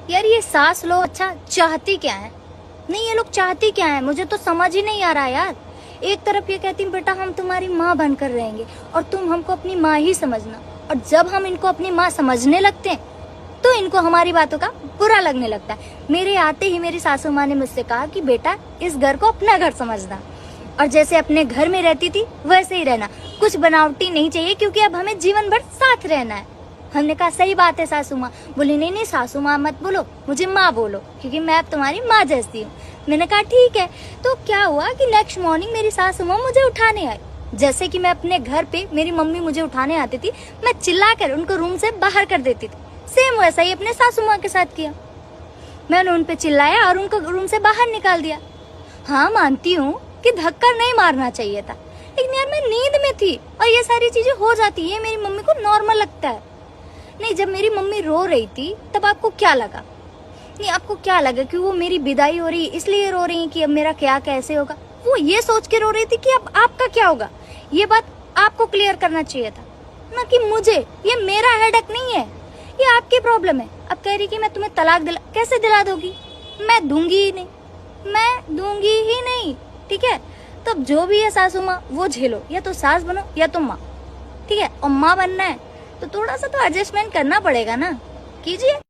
यार ये सास लोग अच्छा चाहती क्या है? नहीं, ये लोग चाहती क्या है मुझे तो समझ ही नहीं आ रहा यार। एक तरफ ये कहती बेटा हम तुम्हारी माँ बनकर रहेंगे और तुम हमको अपनी माँ ही समझना, और जब हम इनको अपनी माँ समझने लगते हैं तो इनको हमारी बातों का बुरा लगने लगता है। मेरे आते ही मेरी सासू माँ ने मुझसे कहा कि बेटा इस घर को अपना घर समझना, और जैसे अपने घर में रहती थी वैसे ही रहना, कुछ बनावटी नहीं चाहिए क्योंकि अब हमें जीवन भर साथ रहना है। हमने कहा सही बात है सासू माँ। बोली नहीं नहीं सासू माँ मत बोलो, मुझे माँ बोलो क्योंकि मैं अब तुम्हारी माँ जैसी हूँ। मैंने कहा ठीक है। तो क्या हुआ कि नेक्स्ट मॉर्निंग मेरी सासू माँ मुझे उठाने आई। जैसे कि मैं अपने घर पे मेरी मम्मी मुझे उठाने आती थी, मैं चिल्लाकर उनको रूम से बाहर कर देती थी, सेम वैसा ही अपने सासू माँ के साथ किया। मैंने उन पे चिल्लाया और उनको रूम से बाहर निकाल दिया। हाँ मानती हूँ कि धक्का नहीं मारना चाहिए था, लेकिन यार मैं नींद में थी और ये सारी चीजें हो जाती है, मेरी मम्मी को नॉर्मल लगता है। नहीं, जब मेरी मम्मी रो रही थी तब आपको क्या लगा? नहीं, आपको क्या लगा कि वो मेरी विदाई हो रही इसलिए रो रही है कि अब मेरा क्या कैसे होगा? वो ये सोच के रो रही थी कि अब आपका क्या होगा। ये बात आपको क्लियर करना चाहिए था ना कि मुझे। ये मेरा हेडेक नहीं है, ये आपकी प्रॉब्लम है। अब कह रही कि मैं तुम्हें तलाक कैसे दिला दोगी? मैं दूंगी ही नहीं, मैं दूंगी ही नहीं। ठीक है, तब जो भी है सासू माँ वो झेलो, या तो सास बनो या तो माँ। ठीक है, और माँ बनना है तो थोड़ा सा तो एडजस्टमेंट करना पड़ेगा ना, कीजिए।